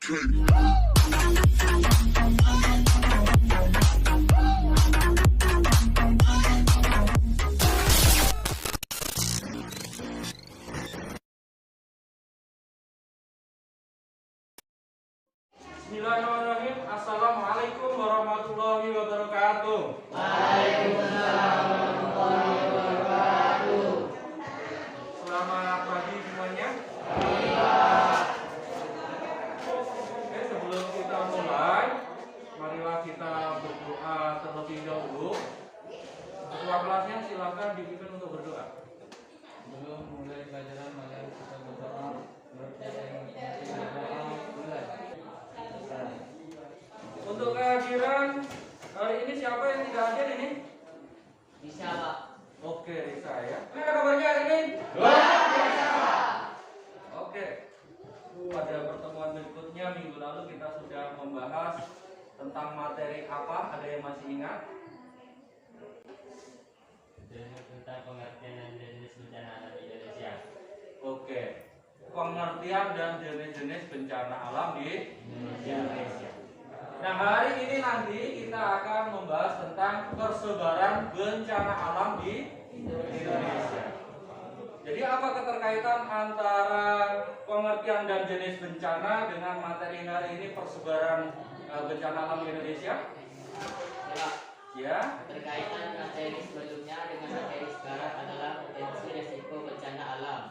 Bismillahirrahmanirrahim. Assalamualaikum warahmatullahi wabarakatuh. Waalaikumsalam warahmatullahi wabarakatuh. Selamat pagi semuanya. Oke, sebelum kita mulai, marilah kita berdoa terlebih dahulu. Ketua kelasnya silakan dipimpin untuk berdoa. Sebelum mulai pelajaran, mari kita berdoa. Untuk kehadiran hari ini siapa yang tidak hadir ini? Bisa, Pak. Oke, Risa ya. Ini ada kabarnya hari ini? Luar biasa. Oke. Pada pertemuan berikutnya minggu lalu kita sudah membahas tentang materi apa? Ada yang masih ingat? Tentang pengertian dan jenis bencana alam di Indonesia. Oke. Pengertian dan jenis-jenis bencana alam di Indonesia. Nah, hari ini nanti kita akan membahas tentang persebaran bencana alam di Indonesia. Jadi apa keterkaitan antara pengertian dan jenis bencana dengan materi hari ini, persebaran bencana alam di Indonesia? Ya. Berkaitan materi sebelumnya dengan materi sekarang adalah potensi resiko bencana alam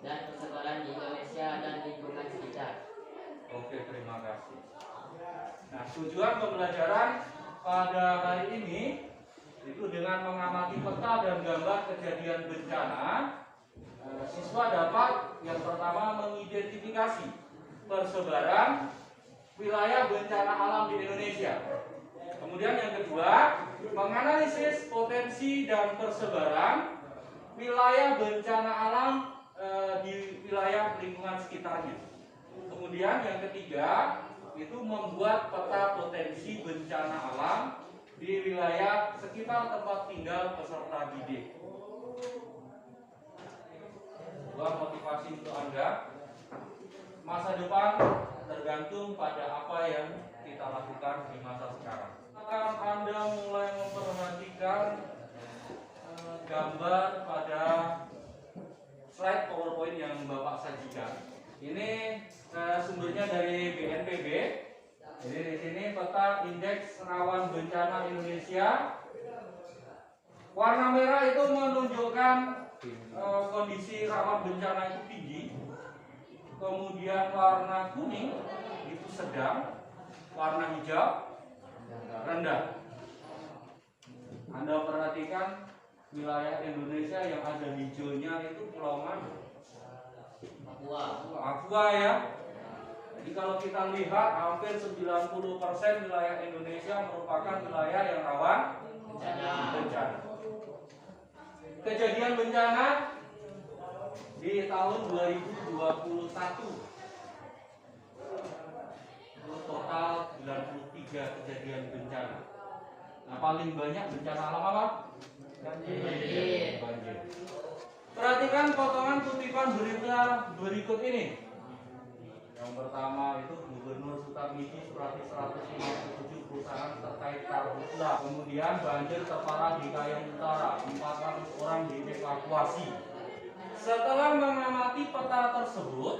dan persebaran di Indonesia dan lingkungan sekitar. Oke, terima kasih. Nah, tujuan pembelajaran pada hari ini itu dengan mengamati peta dan gambar kejadian bencana, siswa dapat yang pertama mengidentifikasi persebaran wilayah bencana alam di Indonesia. Kemudian yang kedua, menganalisis potensi dan persebaran wilayah bencana alam di wilayah lingkungan sekitarnya. Kemudian yang ketiga, itu membuat peta potensi bencana alam di wilayah sekitar tempat tinggal peserta didik. Buat motivasi untuk Anda, masa depan tergantung pada apa yang kita lakukan di masa sekarang. Akan Anda mulai memperhatikan gambar pada slide PowerPoint yang Bapak sajikan. Ini sumbernya dari BNPB. Jadi di sini peta indeks rawan bencana Indonesia. Warna merah itu menunjukkan kondisi rawan bencana itu tinggi. Kemudian warna kuning itu sedang, warna hijau rendah. Anda perhatikan wilayah Indonesia yang ada hijaunya itu pulau mana? Papua ya. Jadi kalau kita lihat hampir 90% wilayah Indonesia merupakan wilayah yang rawan bencana. Kejadian bencana di tahun 2021 total 93 kejadian bencana. Nah, paling banyak bencana alam apa? Banjir. Perhatikan potongan kutipan berita berikut ini. Yang pertama itu Gubernur Sutarmiji surati 157 perusahaan terkait karhutla. Kemudian banjir terparah di Kayong Utara, 400 orang dievakuasi. Setelah mengamati peta tersebut,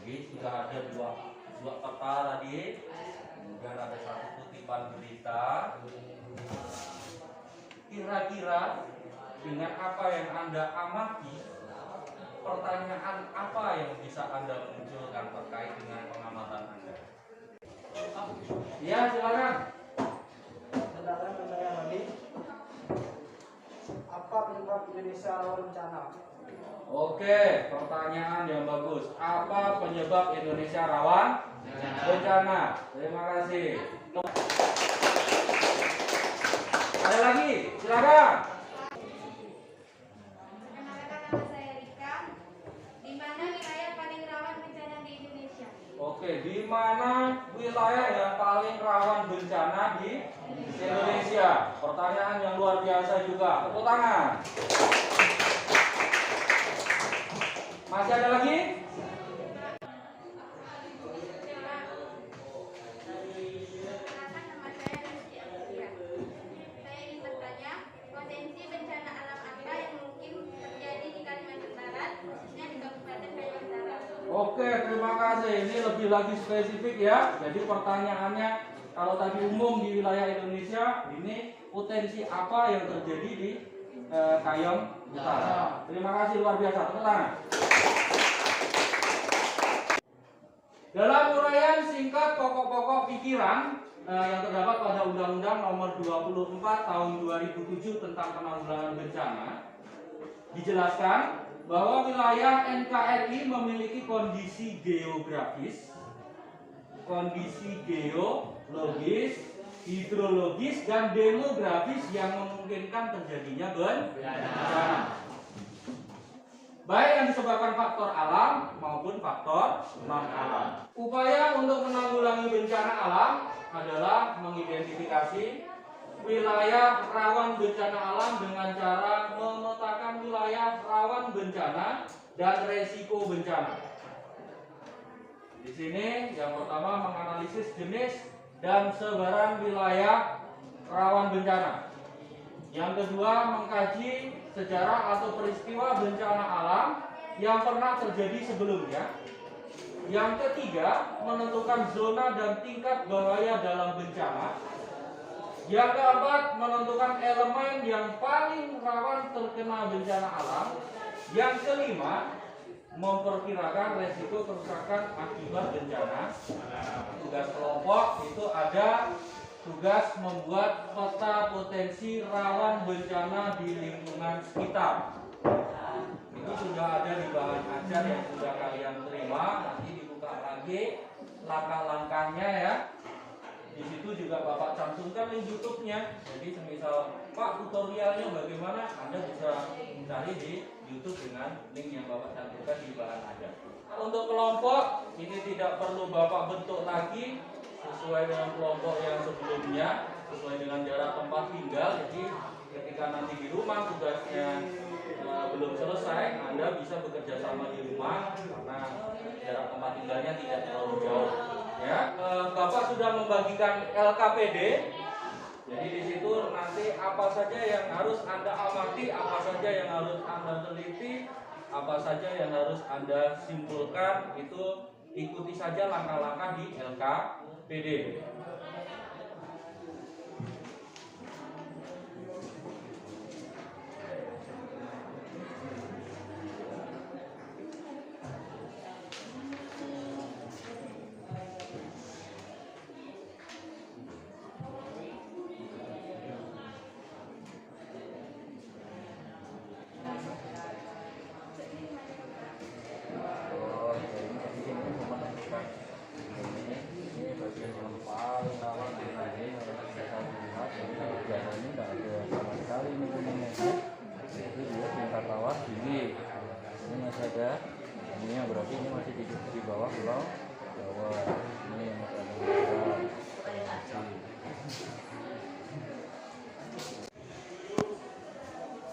jadi sudah ada dua peta tadi, kemudian ada satu kutipan berita. Kira-kira dengan apa yang Anda amati, pertanyaan apa yang bisa Anda munculkan terkait dengan pengamatan Anda? Ya, silakan. Saudara bertanya lagi, apa penyebab Indonesia rawan bencana? Oke, pertanyaan yang bagus. Apa penyebab Indonesia rawan bencana? Terima kasih. Ada lagi, silakan. Oke, di mana wilayah yang paling rawan bencana di Indonesia? Pertanyaan yang luar biasa juga. Tepuk tangan. Masih ada lagi? Oke, terima kasih. Ini lebih lagi spesifik ya. Jadi pertanyaannya, kalau tadi umum di wilayah Indonesia, ini potensi apa yang terjadi di Kayong Utara. Terima kasih, luar biasa. Tepuk tangan. Dalam uraian singkat pokok-pokok pikiran yang terdapat pada Undang-Undang Nomor 24 Tahun 2007 tentang Penanggulangan Bencana, dijelaskan bahwa wilayah NKRI memiliki kondisi geografis, kondisi geologis, hidrologis, dan demografis yang memungkinkan terjadinya bencana, baik yang disebabkan faktor alam maupun faktor non-alam. Upaya untuk menanggulangi bencana alam adalah mengidentifikasi wilayah rawan bencana alam dengan cara memetakan wilayah rawan bencana dan resiko bencana. Di sini yang pertama menganalisis jenis dan sebaran wilayah rawan bencana. Yang kedua mengkaji sejarah atau peristiwa bencana alam yang pernah terjadi sebelumnya. Yang ketiga menentukan zona dan tingkat bahaya dalam bencana. Yang keempat menentukan elemen yang paling rawan terkena bencana alam. Yang kelima memperkirakan resiko kerusakan akibat bencana. Tugas kelompok itu ada tugas membuat peta potensi rawan bencana di lingkungan sekitar. Itu sudah ada di bahan ajar yang sudah kalian terima. Nanti dibuka lagi langkah-langkahnya ya. Di situ juga Bapak cantumkan link YouTube-nya. Jadi semisal Pak tutorialnya bagaimana, Anda bisa cari di YouTube dengan link yang Bapak cantumkan di bahan ajar. Untuk kelompok ini tidak perlu Bapak bentuk lagi, sesuai dengan kelompok yang sebelumnya, sesuai dengan jarak tempat tinggal. Jadi ketika nanti di rumah tugasnya belum selesai, Anda bisa bekerja sama di rumah karena jarak tempat tinggalnya tidak terlalu jauh. Ya, Bapak sudah membagikan LKPD. Jadi di situ nanti apa saja yang harus Anda amati, apa saja yang harus Anda teliti, apa saja yang harus Anda simpulkan, itu ikuti saja langkah-langkah di LKPD. Ini yang berarti ini masih di bawah pulau Jawa. Ini yang masih ada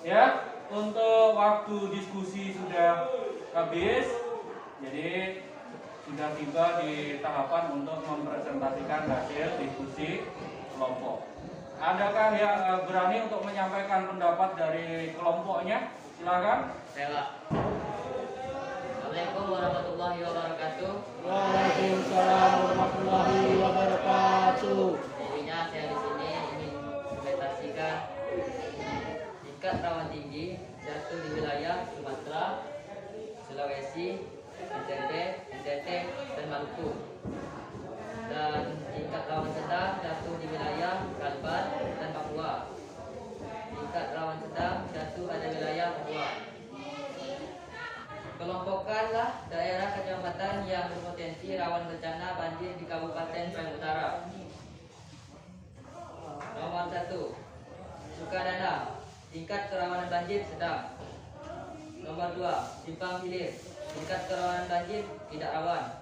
ya. Untuk waktu diskusi sudah habis, jadi sudah tiba di tahapan untuk mempresentasikan hasil diskusi kelompok. Adakah yang berani untuk menyampaikan pendapat dari kelompoknya? Silakan. Saya Assalamualaikum warahmatullahi wabarakatuh. Waalaikumsalam warahmatullahi wabarakatuh. Intinya saya di sini ingin mempresentasikan tingkat rawan tinggi jatuh di wilayah Sumatera, Sulawesi, NTT, dan Maluku. Dan tingkat rawan sedang jatuh di wilayah Kalbar dan Papua. Tingkat rawan sedang jatuh pada wilayah Papua. Kelompokkanlah daerah kecamatan yang berpotensi rawan bencana banjir di Kabupaten Kayong Utara. Nomor 1, Sukadana, tingkat kerawanan banjir sedang. Nomor 2, Simpang Hilir, tingkat kerawanan banjir tidak rawan.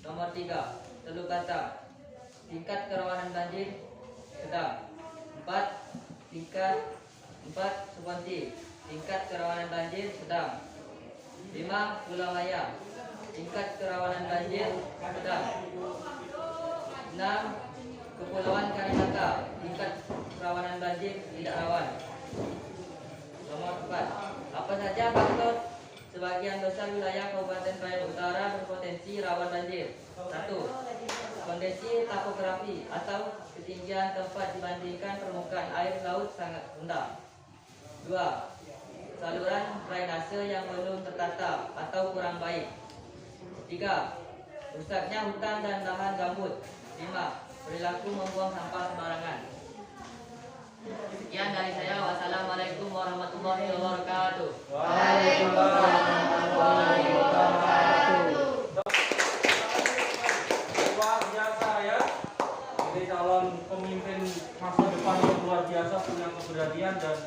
Nomor 3, Teluk Batam, tingkat kerawanan banjir sedang. 4, Suponti, tingkat kerawanan banjir sedang. 5, Pulau Maya, tingkat kerawanan banjir sedang. 6, Kepulauan Karimun, tingkat kerawanan banjir tidak rawan. Nomor 4, apa saja faktor Sebagian besar wilayah Kabupaten Krayan Utara berpotensi rawan banjir. 1. Kondisi topografi atau ketinggian tempat dibandingkan permukaan air laut sangat rendah. 2. Saluran drainase yang belum tertata atau kurang baik. 3. Rusaknya hutan dan lahan gambut. 5. Perilaku membuang sampah sembarangan. Sekian dari saya. Wassalamualaikum warahmatullahi wabarakatuh. Waalaikumsalam warahmatullahi wabarakatuh. Luar biasa ya. Jadi calon pemimpin masa depan yang luar biasa, punya keberanian dan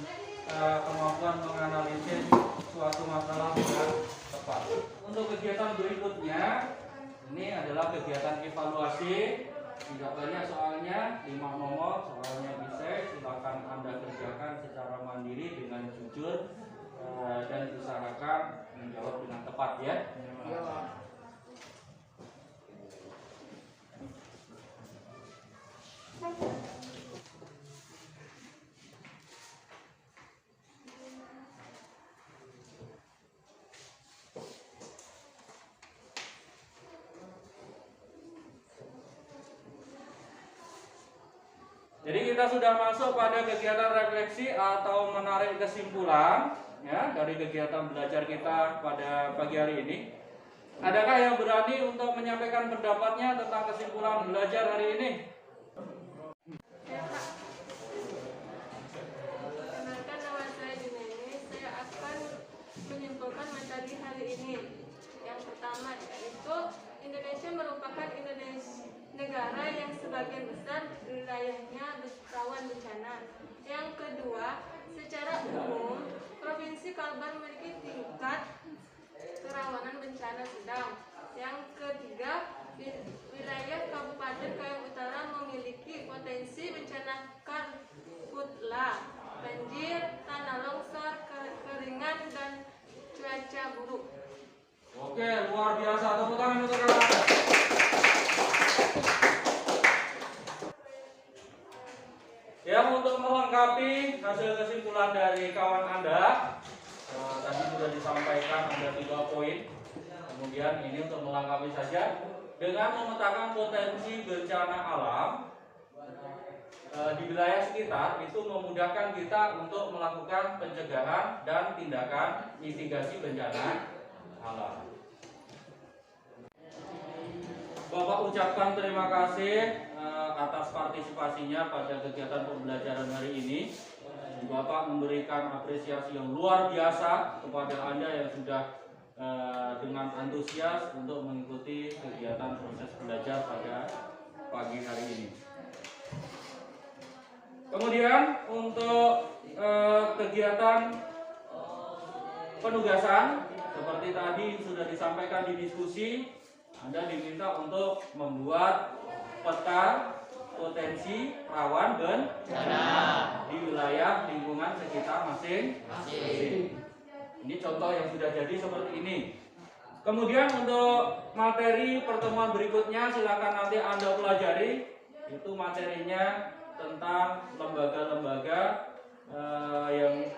kemampuan menganalisis suatu masalah dengan tepat. Untuk kegiatan berikutnya, ini adalah kegiatan evaluasi. Tidak banyak soalnya, 5 nomor, soalnya bisa silakan Anda kerjakan secara mandiri dengan jujur dan diusahakan menjawab dengan tepat ya. Jadi kita sudah masuk pada kegiatan refleksi atau menarik kesimpulan ya dari kegiatan belajar kita pada pagi hari ini. Adakah yang berani untuk menyampaikan pendapatnya tentang kesimpulan belajar hari ini? Perkenalkan, nama saya Dineni. Saya akan menyimpulkan materi hari ini. Yang pertama yaitu Indonesia merupakan negara yang sebagian besar wilayahnya rawan bencana. Yang kedua, secara umum Provinsi Kalbar memiliki tingkat kerawanan bencana sedang. Yang ketiga, wilayah Kabupaten Krayan Utara memiliki potensi bencana karhutla, banjir, tanah longsor, kekeringan, dan cuaca buruk. Oke, luar biasa. Tepuk tangan untuk kalian. Ya, untuk melengkapi hasil kesimpulan dari kawan Anda, tadi sudah disampaikan ada 3 poin. Kemudian ini untuk melengkapi saja dengan memetakan potensi bencana alam di wilayah sekitar, itu memudahkan kita untuk melakukan pencegahan dan tindakan mitigasi bencana alam. Bapak ucapkan terima kasih atas partisipasinya pada kegiatan pembelajaran hari ini. Bapak memberikan apresiasi yang luar biasa kepada Anda yang sudah dengan antusias untuk mengikuti kegiatan proses belajar pada pagi hari ini. Kemudian untuk kegiatan penugasan, seperti tadi sudah disampaikan di diskusi, Anda diminta untuk membuat peta potensi rawan bencana di wilayah lingkungan sekitar masing-masing. Ini contoh yang sudah jadi seperti ini. Kemudian untuk materi pertemuan berikutnya silakan nanti Anda pelajari. Itu materinya tentang lembaga-lembaga yang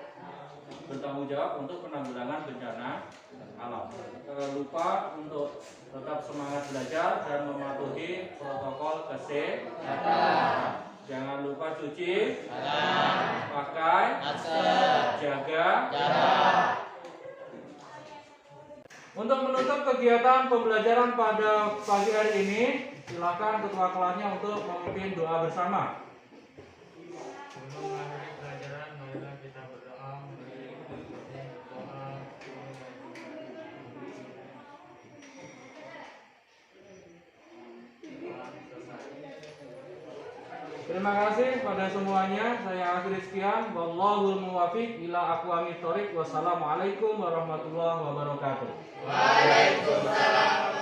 bertanggung jawab untuk penanggulangan bencana alam. Jangan lupa untuk tetap semangat belajar dan mematuhi protokol kesehatan. Jangan lupa cuci tangan, pakai masker, jaga jarak. Untuk menutup kegiatan pembelajaran pada pagi hari ini, silakan ketua kelasnya untuk memimpin doa bersama. Sebelum mengakhiri pelajaran, marilah kita berdoa mengiringi doa. Terima kasih pada semuanya. Saya akhiri sekian. Wallahul muwaffiq ila aqwamit thoriq. Wassalamualaikum warahmatullahi wabarakatuh. Waalaikumsalam